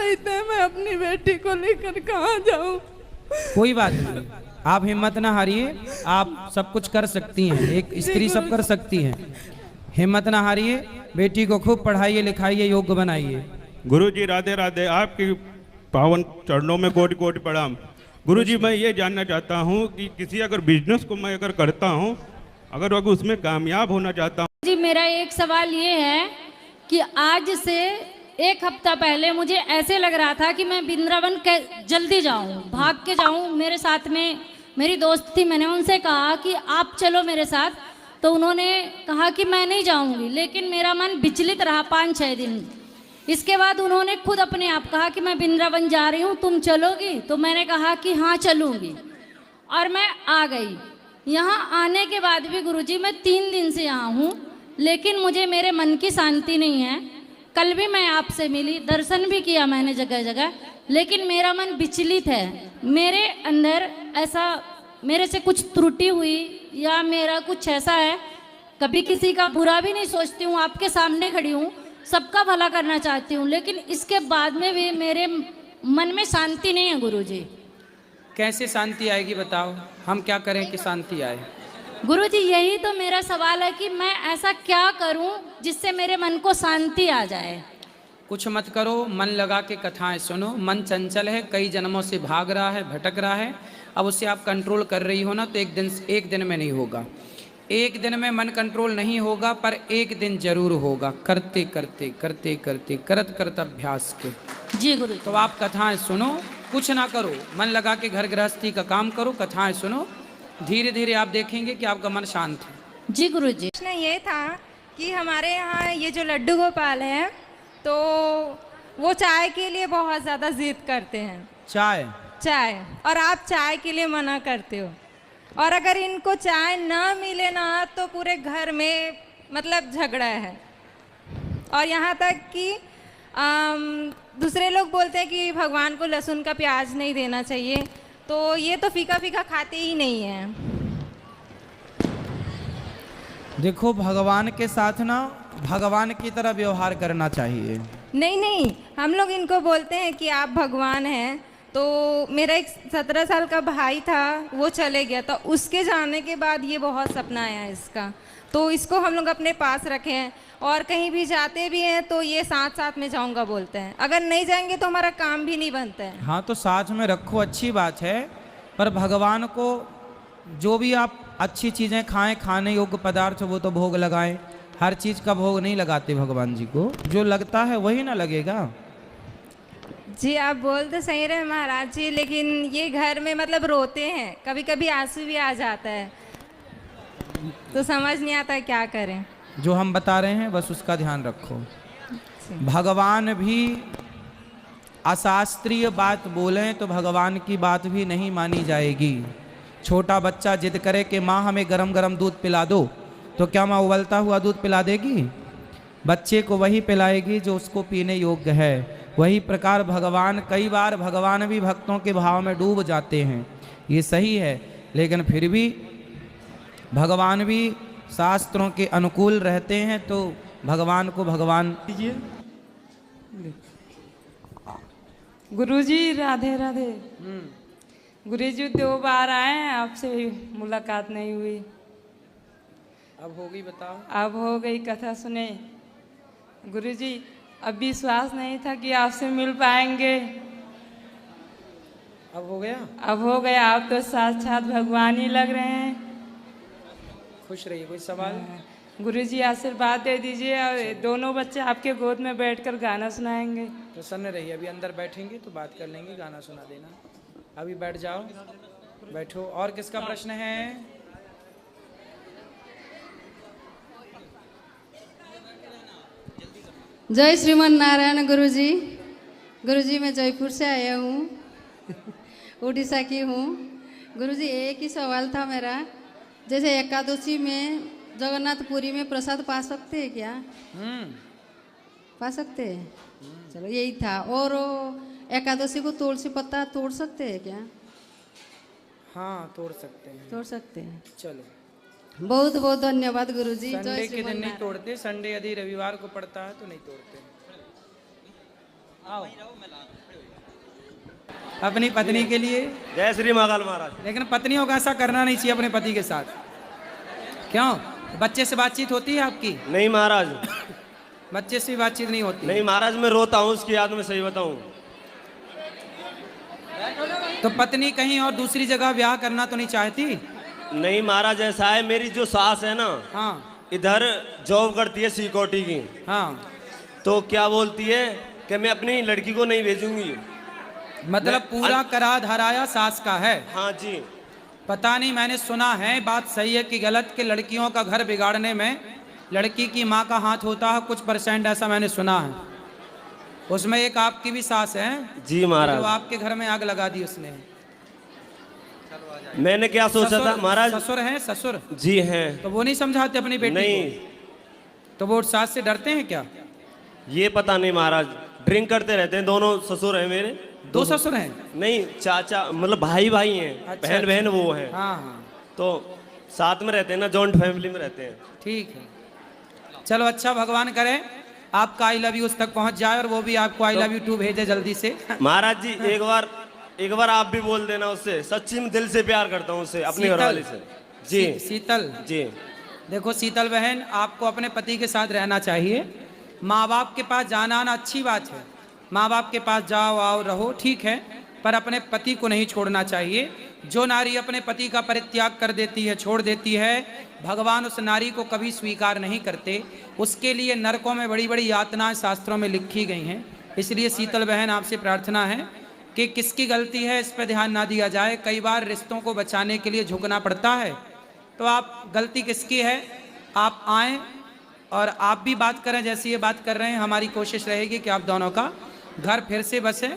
सहित है, मैं अपनी बेटी को लेकर कहाँ जाऊँ। कोई बात नहीं, आप हिम्मत ना हारिए, आप सब कुछ कर सकती हैं, एक स्त्री सब कर सकती है। हिम्मत ना हारिए, बेटी को खूब पढ़ाइए लिखाइए, योग्य बनाइए। गुरुजी राधे राधे, आपकी पावन चरणों में कोटि कोटि प्रणाम। गुरुजी मैं ये जानना चाहता हूँ कि किसी अगर बिजनेस को मैं अगर करता हूँ, अगर उसमें कामयाब होना चाहता हूँ। जी मेरा एक सवाल ये है कि आज से 1 हफ्ता पहले मुझे ऐसे लग रहा था कि मैं वृंदावन जल्दी जाऊं, भाग के जाऊं। मेरे साथ में मेरी दोस्त थी, मैंने उनसे कहा कि आप चलो मेरे साथ, तो उन्होंने कहा कि मैं नहीं जाऊंगी, लेकिन मेरा मन विचलित रहा 5-6 दिन। इसके बाद उन्होंने खुद अपने आप कहा कि मैं वृंदावन जा रही हूँ, तुम चलोगी? तो मैंने कहा कि हाँ चलूँगी, और मैं आ गई। यहाँ आने के बाद भी गुरुजी मैं 3 दिन से यहाँ हूँ, लेकिन मुझे मेरे मन की शांति नहीं है। कल भी मैं आपसे मिली, दर्शन भी किया मैंने जगह जगह, लेकिन मेरा मन विचलित है। मेरे अंदर ऐसा, मेरे से कुछ त्रुटि हुई या मेरा कुछ ऐसा है, कभी किसी का बुरा भी नहीं सोचती हूँ, आपके सामने खड़ी हूँ, सबका भला करना चाहती हूँ, लेकिन इसके बाद में भी मेरे मन में शांति नहीं है गुरुजी। कैसे शांति आएगी बताओ, हम क्या करें कि शांति आए? गुरुजी यही तो मेरा सवाल है कि मैं ऐसा क्या करूं जिससे मेरे मन को शांति आ जाए। कुछ मत करो, मन लगा के कथाएं सुनो। मन चंचल है, कई जन्मों से भाग रहा है, भटक रहा है। अब उसे आप कंट्रोल कर रही हो ना, तो एक दिन में नहीं होगा। एक दिन में मन कंट्रोल नहीं होगा, पर एक दिन जरूर होगा, करते करते करते करते करत करत अभ्यास के। जी गुरु। तो आप कथाएं सुनो, कुछ ना करो, मन लगा के घर गृहस्थी का काम करो, कथाएं सुनो, धीरे धीरे आप देखेंगे कि आपका मन शांत है। जी गुरु जी। प्रश्न ये था कि हमारे यहाँ ये जो लड्डू गोपाल है, तो वो चाय के लिए बहुत ज़्यादा जिद करते हैं। चाय, और आप चाय के लिए मना करते हो, और अगर इनको चाय ना मिले ना तो पूरे घर में मतलब झगड़ा है। और यहाँ तक कि दूसरे लोग बोलते हैं कि भगवान को लहसुन का प्याज नहीं देना चाहिए, तो ये तो फीका फीका खाते ही नहीं है। देखो, भगवान के साथ ना भगवान की तरह व्यवहार करना चाहिए। नहीं, हम लोग इनको बोलते हैं कि आप भगवान हैं। तो मेरा एक 17 साल का भाई था, वो चले गया, तो उसके जाने के बाद ये बहुत सपना आया इसका, तो इसको हम लोग अपने पास रखे हैं, और कहीं भी जाते भी हैं तो ये साथ साथ में जाऊंगा बोलते हैं। अगर नहीं जाएंगे तो हमारा काम भी नहीं बनता है। हाँ, तो साथ में रखो, अच्छी बात है, पर भगवान को जो भी आप अच्छी चीज़ें खाएं, खाने योग्य पदार्थ, वो तो भोग लगाएं। हर चीज़ का भोग नहीं लगाते भगवान जी को, जो लगता है वही ना लगेगा। जी आप बोल तो सही रहे महाराज जी, लेकिन ये घर में मतलब रोते हैं, कभी कभी आंसू भी आ जाता है, तो समझ नहीं आता क्या करें। जो हम बता रहे हैं बस उसका ध्यान रखो। भगवान भी अशास्त्रीय बात बोलें तो भगवान की बात भी नहीं मानी जाएगी। छोटा बच्चा जिद करे कि माँ हमें गरम गरम दूध पिला दो, तो क्या माँ उबलता हुआ दूध पिला देगी? बच्चे को वही पिलाएगी जो उसको पीने योग्य है। वही प्रकार भगवान, कई बार भगवान भी भक्तों के भाव में डूब जाते हैं, ये सही है, लेकिन फिर भी भगवान भी शास्त्रों के अनुकूल रहते हैं, तो भगवान को भगवान दीजिए। गुरुजी राधे राधे। गुरुजी 2 बार आए हैं, आपसे मुलाकात नहीं हुई। अब हो गई, बताओ। अब हो गई, कथा सुने। गुरुजी अब विश्वास नहीं था कि आपसे मिल पाएंगे, अब हो गया। अब हो गया। आप तो साक्षात भगवान ही लग रहे हैं। खुश रहिए। कोई सवाल? गुरुजी आशीर्वाद दे दीजिए, और दोनों बच्चे आपके गोद में बैठकर गाना सुनाएंगे। प्रसन्न रहिए, अभी अंदर बैठेंगे तो बात कर लेंगे, गाना सुना देना। अभी बैठ जाओ, बैठो। और किसका प्रश्न है? जय श्रीमन नारायण गुरुजी। गुरुजी मैं जयपुर से आया हूँ, उड़ीसा की हूँ। गुरुजी एक ही सवाल था मेरा, जैसे एकादशी में जगन्नाथपुरी में प्रसाद पा सकते हैं क्या? पा सकते हैं? चलो यही था। और एकादशी को तुलसी पत्ता तोड़ सकते हैं क्या? हाँ, तोड़ सकते हैं। तोड़ सकते हैं। चलो, बहुत बहुत धन्यवाद गुरुजी। संडे के दिन नहीं तोड़ते, संडे यदि रविवार को पड़ता है तो नहीं तोड़ते। आओ। अपनी पत्नी के लिए। जय श्री महाकाल महाराज। लेकिन पत्नियों को ऐसा करना नहीं चाहिए अपने पति के साथ। क्यों? बच्चे से बातचीत होती है आपकी? नहीं महाराज। बच्चे से भी बातचीत नहीं होती? नहीं महाराज, मैं रोता हूँ उसकी याद में, सही बताऊं। तो पत्नी कहीं और दूसरी जगह ब्याह करना तो नहीं चाहती? नहीं महाराज, ऐसा है, मेरी जो सास है ना, हाँ इधर जॉब करती है सिक्योरिटी की। हाँ। तो क्या बोलती है कि मैं अपनी लड़की को नहीं भेजूंगी। मतलब पूरा करा धराया सास का है? हाँ जी। पता नहीं, मैंने सुना है, बात सही है कि गलत, कि लड़कियों का घर बिगाड़ने में लड़की की माँ का हाथ होता है कुछ %, ऐसा मैंने सुना है। उसमें एक आपकी भी सास है जी महाराज, जो आपके घर में आग लगा दी उसने। मैंने क्या सोचा था महाराज। ससुर हैं? ससुर जी हैं। तो वो नहीं समझाते अपनी बेटी नहीं को? तो वो सास से डरते हैं क्या? ये पता नहीं महाराज, ड्रिंक करते रहते हैं। दोनों ससुर हैं मेरे। दो ससुर हैं? नहीं, चाचा, मतलब भाई भाई हैं। अच्छा, बहन बहन वो हैं। हाँ हाँ। तो साथ में रहते हैं ना, जॉइंट फैमिली में रहते हैं। ठीक है, चलो अच्छा, भगवान करे आपका आई लव यू उस तक पहुंच जाए और वो भी आपको आई लव यू टू भेजे जल्दी से। महाराज जी एक बार आप भी बोल देना उससे, सच्ची में दिल से प्यार करता हूँ उससे, अपनी घरवाली से। जी शीतल जी। देखो शीतल बहन, आपको अपने पति के साथ रहना चाहिए। माँ बाप के पास जाना आना अच्छी बात है, माँ बाप के पास जाओ आओ रहो, ठीक है, पर अपने पति को नहीं छोड़ना चाहिए। जो नारी अपने पति का परित्याग कर देती है, छोड़ देती है, भगवान उस नारी को कभी स्वीकार नहीं करते। उसके लिए नरकों में बड़ी बड़ी यातनाएं शास्त्रों में लिखी गई हैं। इसलिए शीतल बहन आपसे प्रार्थना है कि किसकी गलती है इस पर ध्यान ना दिया जाए। कई बार रिश्तों को बचाने के लिए झुकना पड़ता है, तो आप गलती किसकी है, आप आएँ और आप भी बात करें जैसी ये बात कर रहे हैं। हमारी कोशिश रहेगी कि आप दोनों का घर फिर से बसे।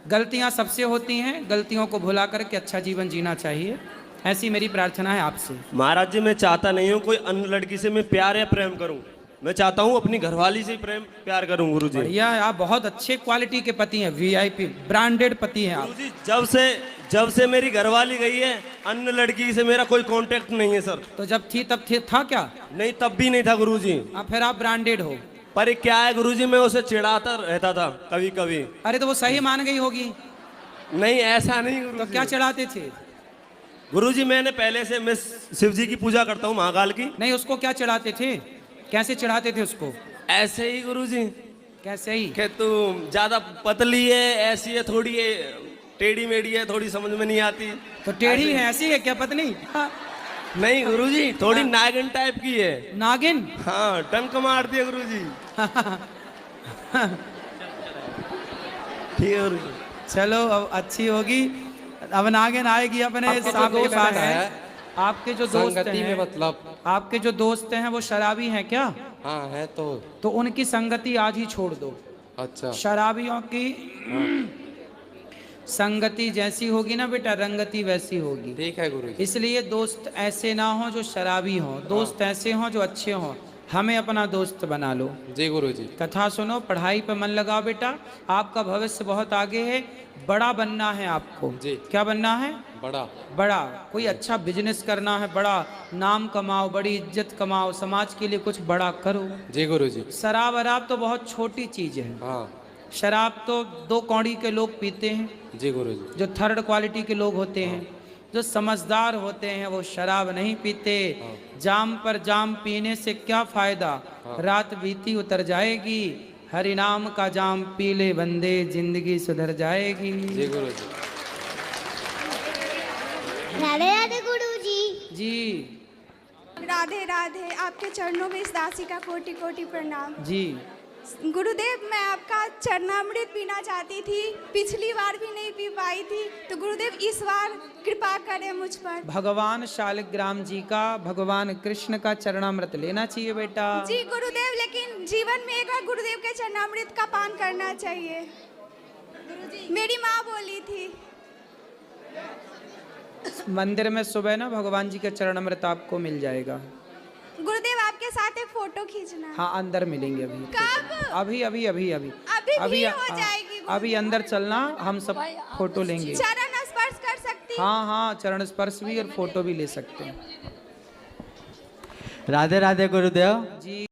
गलतियां सबसे होती हैं, गलतियों को भुला करके अच्छा जीवन जीना चाहिए, ऐसी मेरी प्रार्थना है आपसे। महाराज जी, मैं चाहता नहीं हूँ कोई अन्य लड़की से मैं प्यार या प्रेम करूँ। मैं चाहता हूँ अपनी घरवाली से प्रेम प्यार करूँ। गुरु जी बढ़िया, आप बहुत अच्छे क्वालिटी के पति हैं, VIP ब्रांडेड पति हैं आप। गुरु जी, जब से मेरी घरवाली गई है, अन्य लड़की से मेरा कोई कांटेक्ट नहीं है सर। तो जब थी तब था क्या? नहीं, तब भी नहीं था गुरु जी। फिर आप ब्रांडेड हो। पर क्या है गुरुजी, मैं उसे चिढ़ाता रहता था कभी कभी। अरे तो वो सही मान गई होगी। नहीं, ऐसा नहीं गुरुजी। तो क्या चिढ़ाते थे? गुरुजी, मैंने पहले से, मैं शिव जी की पूजा करता हूँ, महाकाल की। नहीं, उसको क्या चिढ़ाते थे, कैसे चिढ़ाते थे उसको? ऐसे ही गुरुजी। कैसे ही? कि तू ज्यादा पतली है, ऐसी है, थोड़ी टेढ़ी मेढ़ी है, थोड़ी समझ में नहीं आती। तो टेढ़ी है, ऐसी है क्या पत्नी? नहीं गुरुजी, थोड़ी नागिन टाइप की है। नागिन? हाँ, डंक मारती है गुरुजी। ठीक है गुरुजी। चलो अब अच्छी होगी, अब नागिन आएगी अपने सांप के पास। आपके जो दोस्त हैं, मतलब आपके जो दोस्त हैं वो शराबी हैं क्या? हाँ है। तो उनकी संगति आज ही छोड़ दो। अच्छा। शराबियों की संगति जैसी होगी ना बेटा, रंगति वैसी होगी। ठीक है गुरु जी। इसलिए दोस्त ऐसे ना हो जो शराबी हो, दोस्त ऐसे हो जो अच्छे हो। हमें अपना दोस्त बना लो। जी गुरु जी। कथा सुनो, पढ़ाई पे मन लगाओ बेटा, आपका भविष्य बहुत आगे है, बड़ा बनना है आपको जी। क्या बनना है? बड़ा कोई अच्छा बिजनेस करना है, बड़ा नाम कमाओ, बड़ी इज्जत कमाओ, समाज के लिए कुछ बड़ा करो। जी गुरु जी। शराब वराब तो बहुत छोटी चीज है। हाँ। शराब तो 2 कौड़ी के लोग पीते हैं। जी गुरु जी। जो 3rd क्वालिटी के लोग होते हैं, जो समझदार होते हैं, वो शराब नहीं पीते। जाम पर जाम पीने से क्या फायदा, रात बीती उतर जाएगी। हरि नाम का जाम पी ले बंदे, जिंदगी सुधर जाएगी। जी गुरु जी। राधे राधे गुरु जी। जी राधे राधे, आपके चरणों में इस दासी का कोटि कोटि प्रणाम। जी। गुरुदेव, मैं आपका चरणामृत पीना चाहती थी, पिछली बार भी नहीं पी पाई थी, तो गुरुदेव इस बार कृपा करें मुझ पर। भगवान शालिग्राम जी का, भगवान कृष्ण का चरणामृत लेना चाहिए बेटा। जी गुरुदेव, लेकिन जीवन में एक बार गुरुदेव के चरणामृत का पान करना चाहिए। मेरी माँ बोली थी। मंदिर में सुबह ना भगवान जी का चरणामृत आपको मिल जाएगा। गुरुदेव, आपके साथ एक फोटो खींचना। हाँ, अंदर मिलेंगे अभी। कब? अभी अभी अभी अभी अभी हो जाएगी। अभी अंदर चलना, हम सब फोटो लेंगे। चरण स्पर्श कर सकती? हाँ, चरण स्पर्श भी और फोटो भी ले सकते हैं। राधे राधे गुरुदेव जी।